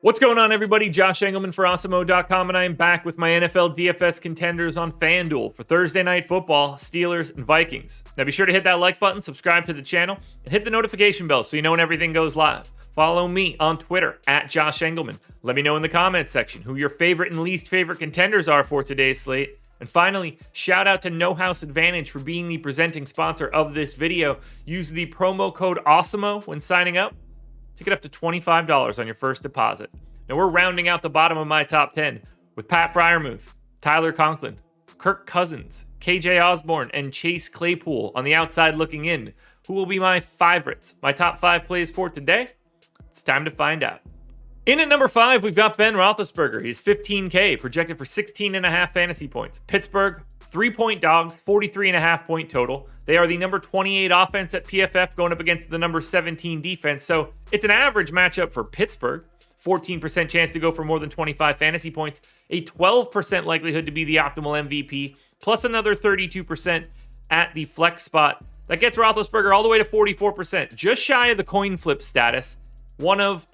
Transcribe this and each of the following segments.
What's going on, everybody? Josh Engleman for Awesemo.com, and I am back with my NFL DFS contenders on FanDuel for Thursday Night Football, Steelers and Vikings. Now be sure to hit that like button, subscribe to the channel, and hit the notification bell so you know when everything goes live. Follow me on Twitter at Josh Engleman. Let me know in the comments section who your favorite and least favorite contenders are for today's slate. And finally, shout out to No House Advantage for being the presenting sponsor of this video. Use the promo code Awesemo when signing up to get up to $25 on your first deposit. Now we're rounding out the bottom of my top 10 with Pat Freiermuth, Tyler Conklin, Kirk Cousins, KJ Osborne, and Chase Claypool on the outside looking in. Who will be my favorites? My top 5 plays for today? It's time to find out. In at number 5, we've got Ben Roethlisberger. He's $15K, projected for 16.5 fantasy points. Pittsburgh, 3-point dogs, 43.5 point total. They are the number 28 offense at PFF going up against the number 17 defense. So it's an average matchup for Pittsburgh. 14% chance to go for more than 25 fantasy points. A 12% likelihood to be the optimal MVP, plus another 32% at the flex spot. That gets Roethlisberger all the way to 44%, just shy of the coin flip status. One of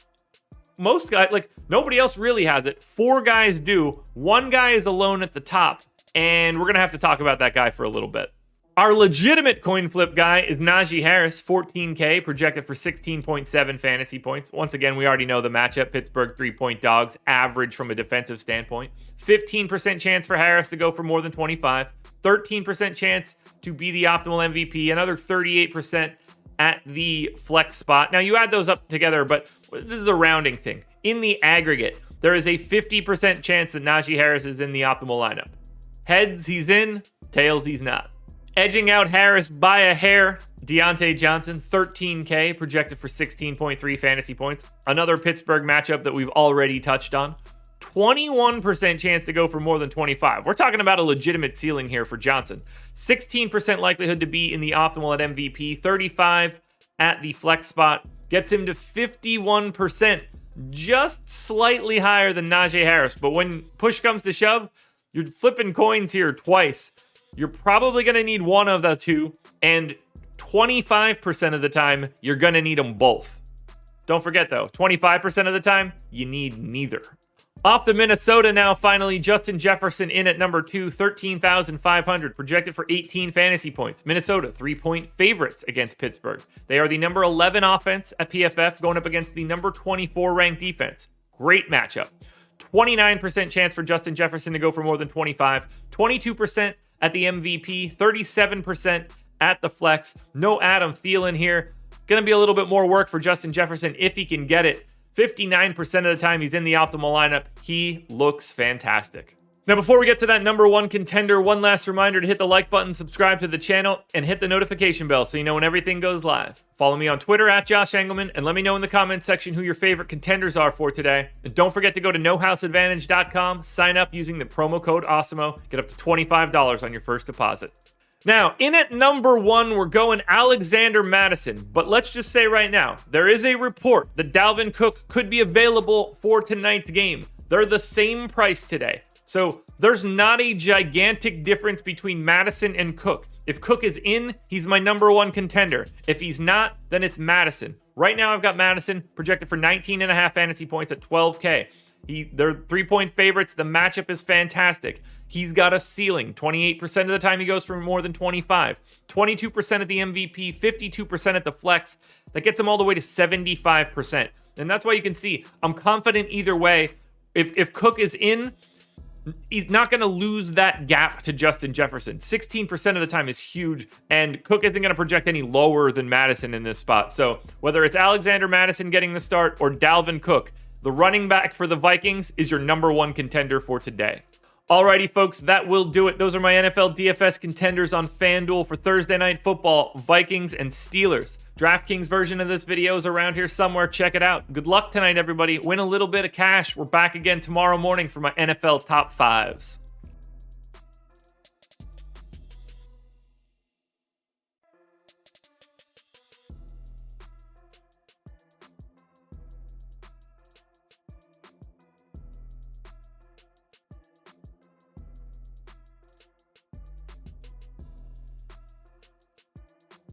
most guys, like nobody else really has it. 4 guys do. 1 guy is alone at the top. And we're going to have to talk about that guy for a little bit. Our legitimate coin flip guy is Najee Harris, 14K, projected for 16.7 fantasy points. Once again, we already know the matchup. Pittsburgh 3-point dogs, average from a defensive standpoint. 15% chance for Harris to go for more than 25. 13% chance to be the optimal MVP. Another 38% at the flex spot. Now, you add those up together, but this is a rounding thing. In the aggregate, there is a 50% chance that Najee Harris is in the optimal lineup. Heads, he's in. Tails, he's not. Edging out Harris by a hair, Deontay Johnson, 13K, projected for 16.3 fantasy points. Another Pittsburgh matchup that we've already touched on. 21% chance to go for more than 25. We're talking about a legitimate ceiling here for Johnson. 16% likelihood to be in the optimal at MVP. 35 at the flex spot. Gets him to 51%. Just slightly higher than Najee Harris. But when push comes to shove, you're flipping coins here twice. You're probably going to need one of the two, and 25% of the time, you're going to need them both. Don't forget, though, 25% of the time, you need neither. Off to Minnesota now, finally, Justin Jefferson in at number 2, 13,500, projected for 18 fantasy points. Minnesota, 3-point favorites against Pittsburgh. They are the number 11 offense at PFF, going up against the number 24 ranked defense. Great matchup. 29% chance for Justin Jefferson to go for more than 25, 22% at the MVP, 37% at the flex. No Adam Thielen here. Going to be a little bit more work for Justin Jefferson if he can get it. 59% of the time he's in the optimal lineup. He looks fantastic. Now, before we get to that number 1 contender, one last reminder to hit the like button, subscribe to the channel, and hit the notification bell so you know when everything goes live. Follow me on Twitter at Josh Engleman, and let me know in the comments section who your favorite contenders are for today. And don't forget to go to nohouseadvantage.com, sign up using the promo code Awesemo, get up to $25 on your first deposit. Now, in at number 1, we're going Alexander Mattison. But let's just say right now, there is a report that Dalvin Cook could be available for tonight's game. They're the same price today. So there's not a gigantic difference between Mattison and Cook. If Cook is in, he's my number 1 contender. If he's not, then it's Mattison. Right now I've got Mattison projected for 19.5 fantasy points at 12K. They're 3-point favorites. The matchup is fantastic. He's got a ceiling. 28% of the time he goes for more than 25. 22% at the MVP, 52% at the flex. That gets him all the way to 75%. And that's why you can see I'm confident either way. If Cook is in, he's not going to lose that gap to Justin Jefferson. 16% of the time is huge, and Cook isn't going to project any lower than Mattison in this spot. So whether it's Alexander Mattison getting the start or Dalvin Cook, the running back for the Vikings is your number 1 contender for today. Alrighty, folks, that will do it. Those are my NFL DFS contenders on FanDuel for Thursday Night Football, Vikings and Steelers. DraftKings version of this video is around here somewhere. Check it out. Good luck tonight, everybody. Win a little bit of cash. We're back again tomorrow morning for my NFL Top 5s.